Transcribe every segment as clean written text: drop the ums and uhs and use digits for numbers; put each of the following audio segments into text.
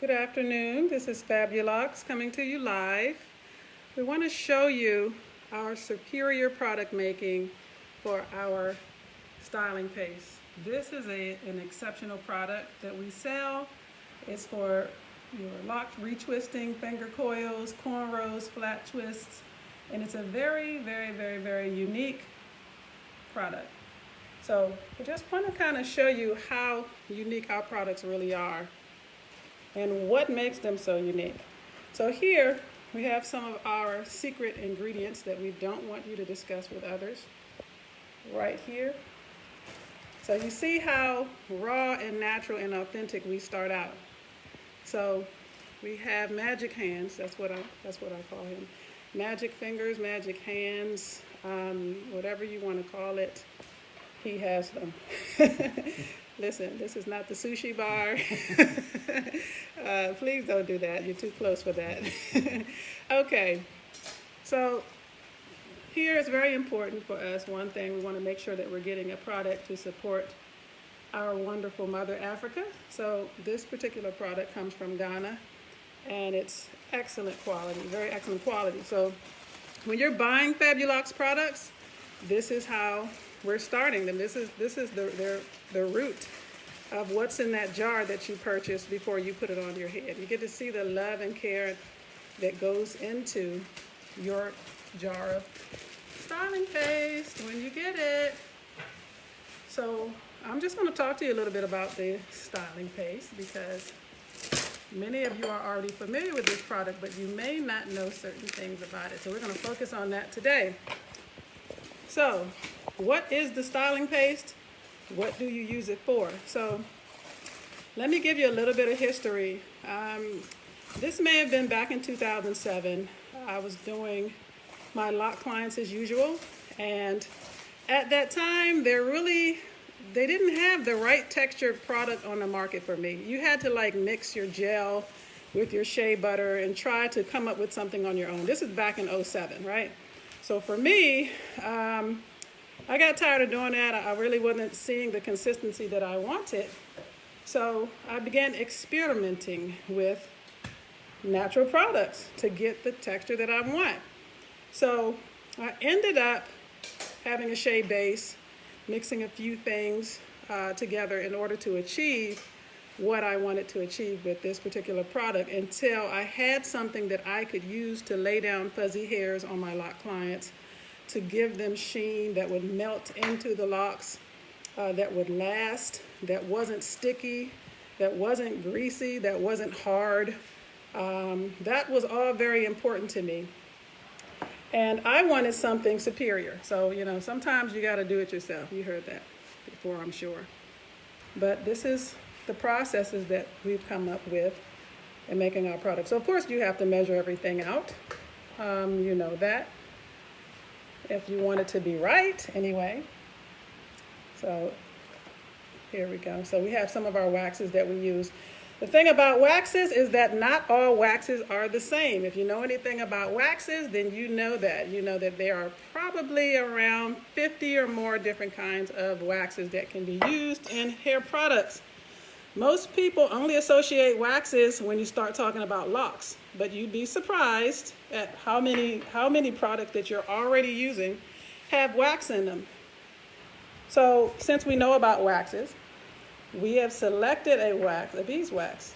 Good afternoon. This is Fabulocs coming to you live. We want to show you our superior product making for our styling paste. This is an exceptional product that we sell. It's for your lock retwisting, finger coils, cornrows, flat twists, and it's a very unique product. So we just want to kind of show you how unique our products really are and what makes them so unique. So here we have some of our secret ingredients that we don't want you to discuss with others right here. So you see how raw and natural and authentic we start out. So we have magic hands, that's what I call him. Magic fingers, magic hands, whatever you want to call it, he has them. Listen, this is not the sushi bar. Please don't do that. You're too close for that. Okay, so here it's very important for us. One thing, we want to make sure that we're getting a product to support our wonderful mother Africa. So this particular product comes from Ghana, and it's excellent quality, very excellent quality. So when you're buying Fabulocs products, this is how we're starting them. This is the root of what's in that jar that you purchased before you put it on your head. You get to see the love and care that goes into your jar of styling paste when you get it. So I'm just going to talk to you a little bit about the styling paste because many of you are already familiar with this product, but you may not know certain things about it. So we're going to focus on that today. So what is the styling paste? What do you use it for? So let me give you a little bit of history. This may have been back in 2007. I was doing my lock clients as usual. And at that time, they didn't have the right textured product on the market for me. You had to like mix your gel with your shea butter and try to come up with something on your own. This is back in '07, right? So for me, I got tired of doing that. I really wasn't seeing the consistency that I wanted. So I began experimenting with natural products to get the texture that I want. So I ended up having a shea base, mixing a few things together in order to achieve what I wanted to achieve with this particular product until I had something that I could use to lay down fuzzy hairs on my lock clients, to give them sheen that would melt into the locks, that would last, that wasn't sticky, that wasn't greasy, that wasn't hard. That was all very important to me. And I wanted something superior. So, sometimes you got to do it yourself. You heard that before, I'm sure. But this is the processes that we've come up with in making our product. So, of course, you have to measure everything out. You know that. If you want it to be right, anyway. So here we go. So we have some of our waxes that we use. The thing about waxes is that not all waxes are the same. If you know anything about waxes, then you know that. You know that there are probably around 50 or more different kinds of waxes that can be used in hair products. Most people only associate waxes when you start talking about locks, but you'd be surprised at how many products that you're already using have wax in them. So since we know about waxes, we have selected a wax, a beeswax.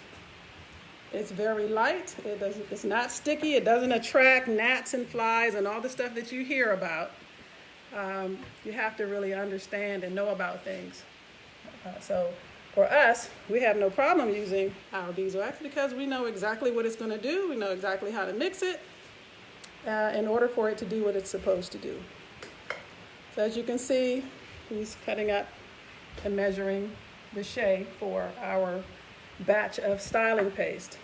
It's very light. It's not sticky. It doesn't attract gnats and flies and all the stuff that you hear about. You have to really understand and know about things. So for us, we have no problem using our beeswax because we know exactly what it's going to do. We know exactly how to mix it in order for it to do what it's supposed to do. So as you can see, he's cutting up and measuring the shea for our batch of styling paste.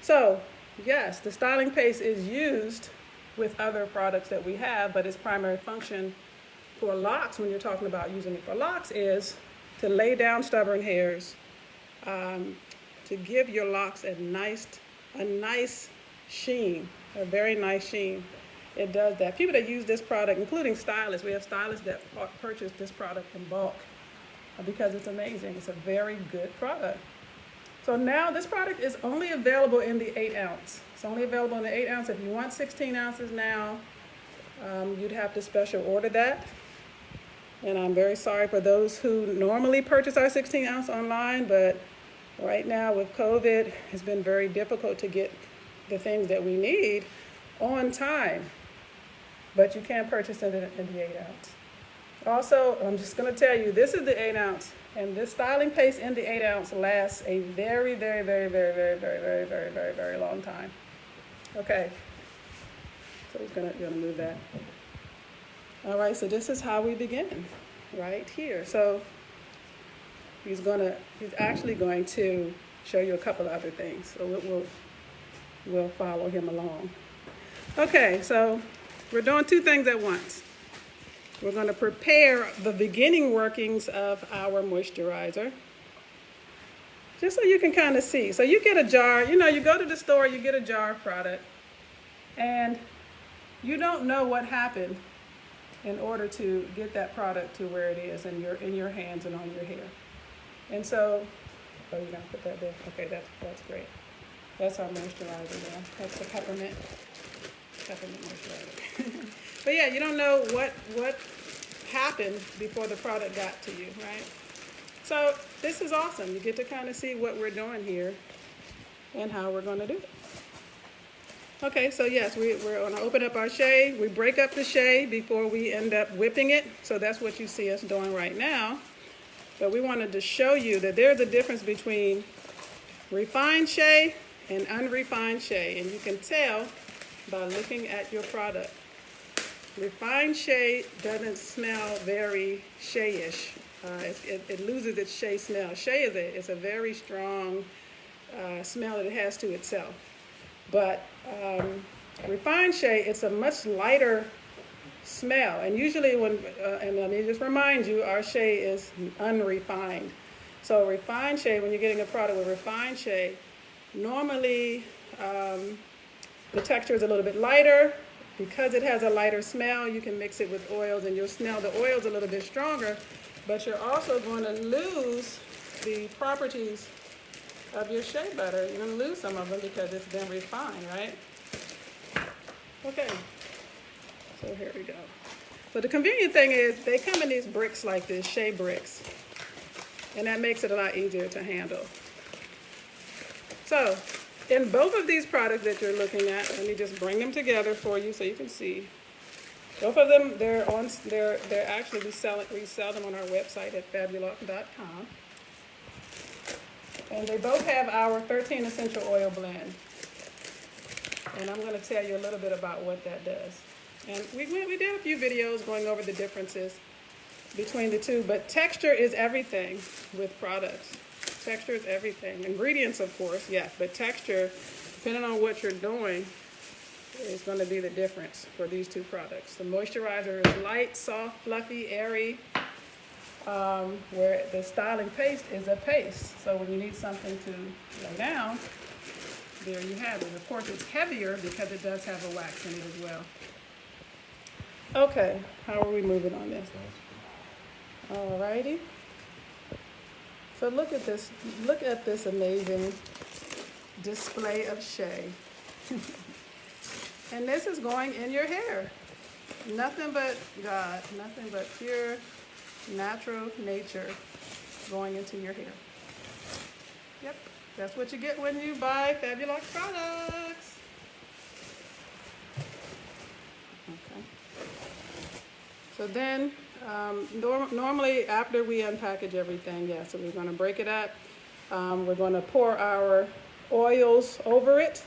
So yes, the styling paste is used with other products that we have, but its primary function for locks, when you're talking about using it for locks, is to lay down stubborn hairs, to give your locks a nice sheen, a very nice sheen. It does that. People that use this product, including stylists, we have stylists that purchase this product in bulk because it's amazing. It's a very good product. So now this product is only available in the 8 ounce. It's only available in the 8 ounce. If you want 16 ounces now, you'd have to special order that. And I'm very sorry for those who normally purchase our 16 ounce online, but right now with COVID, it's been very difficult to get the things that we need on time. But you can purchase it in the 8 ounce. Also, I'm just going to tell you, this is the 8 ounce, and this styling paste in the 8 ounce lasts a very, very, very, very, very, very, very, very, very, very long time. Okay, so he's going to move that. All right, so this is how we begin, right here. So he's actually going to show you a couple other things. So we'll follow him along. Okay, so we're doing 2 things at once. We're going to prepare the beginning workings of our moisturizer, just so you can kind of see. So you get a jar, you go to the store, you get a jar of product, and you don't know what happened in order to get that product to where it is in your hands and on your hair. And so, you're going to put that there? Okay, that's great. That's our moisturizer there. That's the peppermint moisturizer. But yeah, you don't know what happened before the product got to you, right? So this is awesome. You get to kind of see what we're doing here and how we're going to do it. Okay, so yes, we're going to open up our shea. We break up the shea before we end up whipping it. So that's what you see us doing right now. But we wanted to show you that there's a difference between refined shea and unrefined shea. And you can tell by looking at your product. Refined shea doesn't smell very shea-ish. It loses its shea smell. Shea is a very strong smell that it has to itself. But refined shea, it's a much lighter smell. And usually and let me just remind you, our shea is unrefined. So refined shea, when you're getting a product with refined shea, normally the texture is a little bit lighter. Because it has a lighter smell, you can mix it with oils and you'll smell the oils a little bit stronger, but you're also going to lose the properties of your shea butter. You're going to lose some of them because it's been refined, right? Okay, so here we go. So the convenient thing is they come in these bricks like this, shea bricks, and that makes it a lot easier to handle. So in both of these products that you're looking at, let me just bring them together for you so you can see. Both of them, they're actually, we sell them on our website at Fabulocs.com. And they both have our 13 essential oil blend. And I'm going to tell you a little bit about what that does. And we did a few videos going over the differences between the two, but texture is everything with products. Texture is everything. Ingredients, of course, yes, but texture, depending on what you're doing, is going to be the difference for these 2 products. The moisturizer is light, soft, fluffy, airy, where the styling paste is a paste. So when you need something to lay down, there you have it. Of course, it's heavier because it does have a wax in it as well. Okay, how are we moving on this? All righty. So look at this amazing display of shea. And this is going in your hair. Nothing but God, nothing but pure, natural nature going into your hair. Yep, that's what you get when you buy Fabulocs products. Okay. So then, normally after we unpackage everything, so we're going to break it up. We're going to pour our oils over it,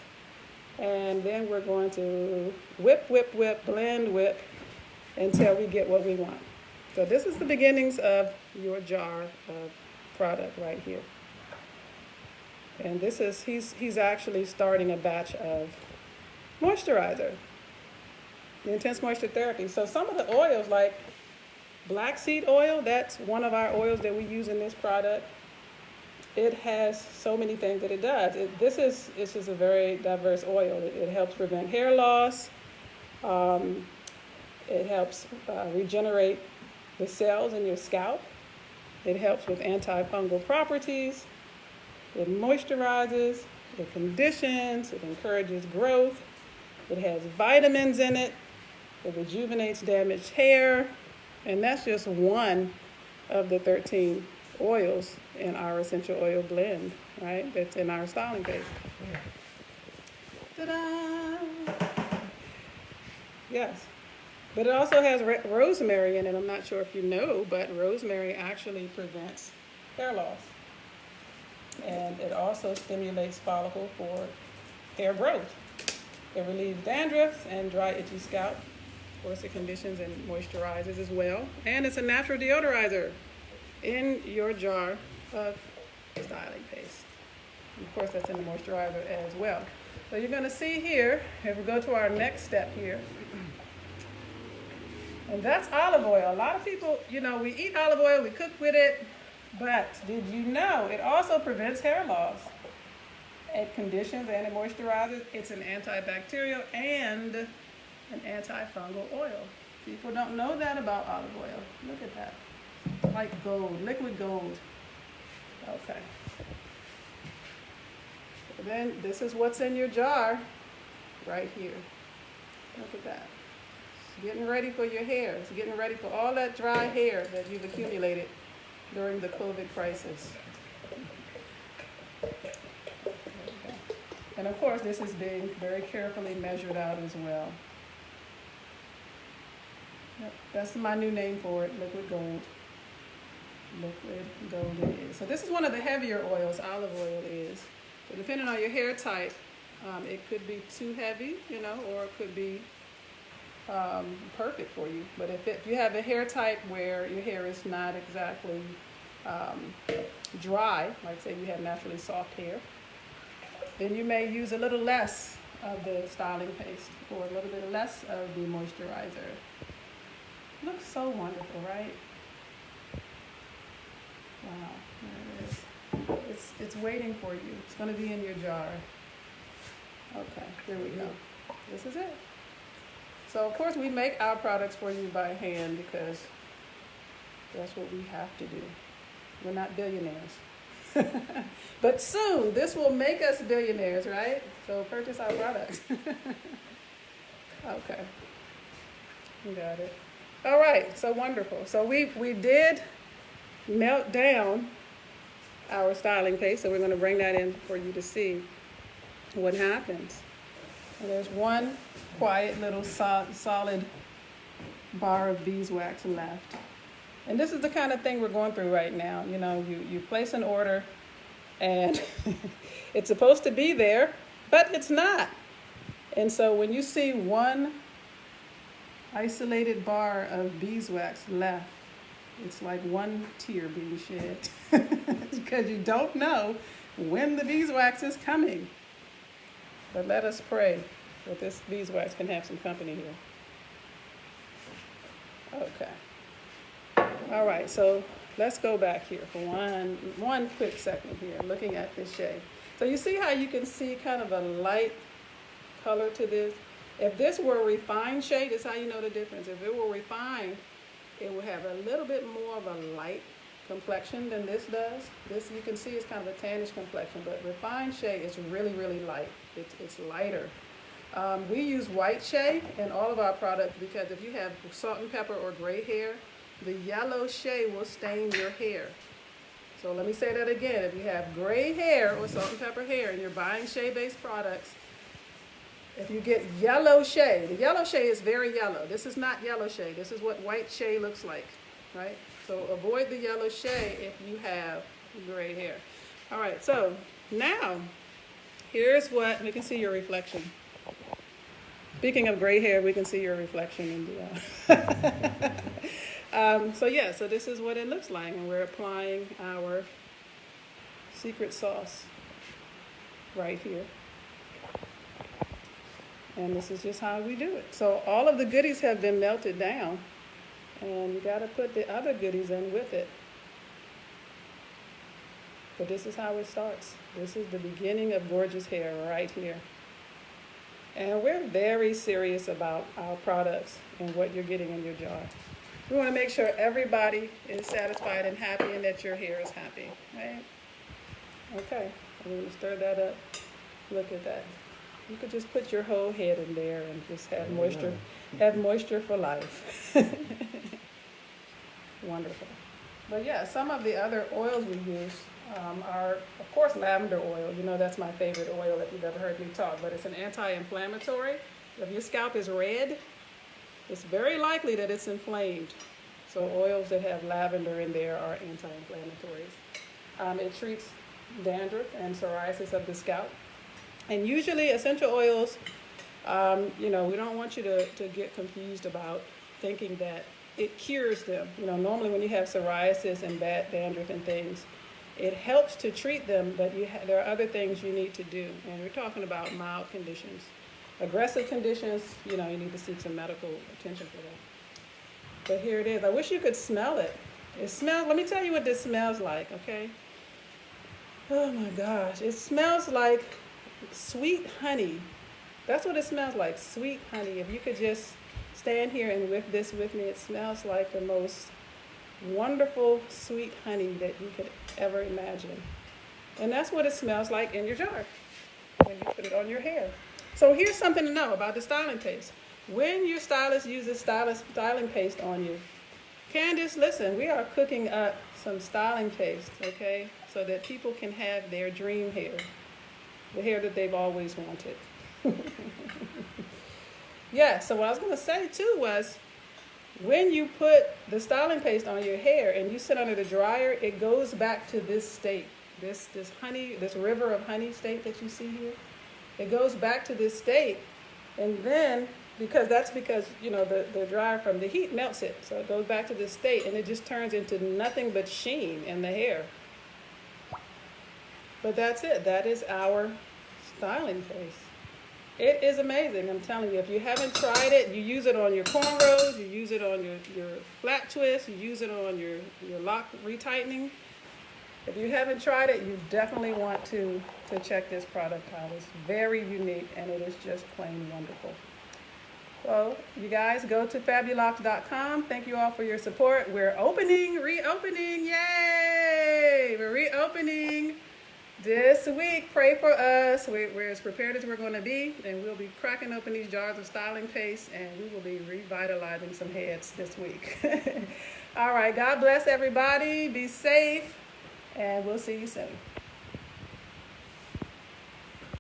and then we're going to whip, blend, whip until we get what we want. So this is the beginnings of your jar of product right here. And this is, he's actually starting a batch of moisturizer, the Intense Moisture Therapy. So some of the oils, like black seed oil, that's one of our oils that we use in this product. It has so many things that it does. This is a very diverse oil. It helps prevent hair loss. It helps regenerate the cells in your scalp. It helps with antifungal properties. It moisturizes, it conditions, it encourages growth, it has vitamins in it, it rejuvenates damaged hair, and that's just one of the 13 oils in our essential oil blend, right? That's in our styling paste. Ta-da! Yes. But it also has rosemary in it. I'm not sure if you know, but rosemary actually prevents hair loss. And it also stimulates follicle for hair growth. It relieves dandruff and dry, itchy scalp. Of course, it conditions and moisturizes as well. And it's a natural deodorizer in your jar of styling paste. And of course, that's in the moisturizer as well. So you're going to see here, if we go to our next step here, and that's olive oil. A lot of people, we eat olive oil, we cook with it, but did you know it also prevents hair loss? It conditions and it moisturizes. It's an antibacterial and an antifungal oil. People don't know that about olive oil. Look at that. Like gold, liquid gold. Okay. So then this is what's in your jar right here. Look at that. It's getting ready for your hair. It's getting ready for all that dry hair that you've accumulated during the COVID crisis. And of course, this is being very carefully measured out as well. Yep, that's my new name for it, liquid gold. Liquid gold it is. So this is one of the heavier oils, olive oil is. So depending on your hair type, it could be too heavy, or it could be perfect for you. But if you have a hair type where your hair is not exactly dry, like say you have naturally soft hair, then you may use a little less of the styling paste or a little bit less of the moisturizer. Looks so wonderful, right? Wow, there it is. It's waiting for you. It's going to be in your jar. Okay, here we go. This is it. So of course we make our products for you by hand because that's what we have to do. We're not billionaires. But soon this will make us billionaires, right? So purchase our products. Okay. You got it. All right, so wonderful. So we did melt down our styling paste, so we're going to bring that in for you to see what happens. And there's one quiet little solid bar of beeswax left. And this is the kind of thing we're going through right now. You place an order and it's supposed to be there, but it's not. And so when you see one isolated bar of beeswax left, it's like one tear being shed because you don't know when the beeswax is coming. But let us pray that this beeswax can have some company here. Okay. All right, so let's go back here for one quick second here, looking at this shade. So you see how you can see kind of a light color to this? If this were a refined shade, that's how you know the difference. If it were refined, it will have a little bit more of a light complexion than this does. This you can see is kind of a tannish complexion, but refined shade is really, really light. It's lighter. We use white shea in all of our products because if you have salt and pepper or gray hair, the yellow shea will stain your hair. So let me say that again. If you have gray hair or salt and pepper hair and you're buying shea-based products, if you get yellow shea, the yellow shea is very yellow. This is not yellow shea. This is what white shea looks like, right? So avoid the yellow shea if you have gray hair. All right, so now here's what, we can see your reflection. Speaking of gray hair, we can see your reflection in the so this is what it looks like, and we're applying our secret sauce right here. And this is just how we do it. So all of the goodies have been melted down, and you got to put the other goodies in with it. But this is how it starts. This is the beginning of gorgeous hair right here. And we're very serious about our products and what you're getting in your jar. We want to make sure everybody is satisfied and happy and that your hair is happy, right? Okay, I'm going to stir that up. Look at that. You could just put your whole head in there and just have moisture for life. Wonderful. But yeah, some of the other oils we use are, of course, lavender oil. You know, that's my favorite oil if you've ever heard me talk, but it's an anti-inflammatory. If your scalp is red, it's very likely that it's inflamed. So oils that have lavender in there are anti-inflammatories. It treats dandruff and psoriasis of the scalp. And usually essential oils, we don't want you to get confused about thinking that it cures them. You know, normally when you have psoriasis and bad dandruff and things, it helps to treat them, but there are other things you need to do. And we're talking about mild conditions. Aggressive conditions, you need to seek some medical attention for that. But here it is. I wish you could smell it. Let me tell you what this smells like, okay? Oh my gosh. It smells like sweet honey. That's what it smells like, sweet honey. If you could just stand here and whiff this with me, it smells like the most wonderful sweet honey that you could ever imagine. And that's what it smells like in your jar when you put it on your hair. So here's something to know about the styling paste. When your stylist uses styling paste on you, Candace, listen, we are cooking up some styling paste, okay, so that people can have their dream hair, the hair that they've always wanted. Yeah, so what I was going to say too was, when you put the styling paste on your hair and you sit under the dryer, it goes back to this state, this honey, this river of honey state that you see here. It goes back to this state, and then because the dryer from the heat melts it, so it goes back to this state, and it just turns into nothing but sheen in the hair. But that's it. That is our styling paste. It is amazing, I'm telling you. If you haven't tried it, you use it on your cornrows, you use it on your flat twist, you use it on your lock retightening. If you haven't tried it, you definitely want to check this product out. It's very unique, and it is just plain wonderful. So, you guys, go to Fabulocs.com. Thank you all for your support. We're reopening, yay! We're reopening this week. Pray for us. We're as prepared as we're going to be, and we'll be cracking open these jars of styling paste, and we will be revitalizing some heads this week. All right, God bless everybody. Be safe, and we'll see you soon.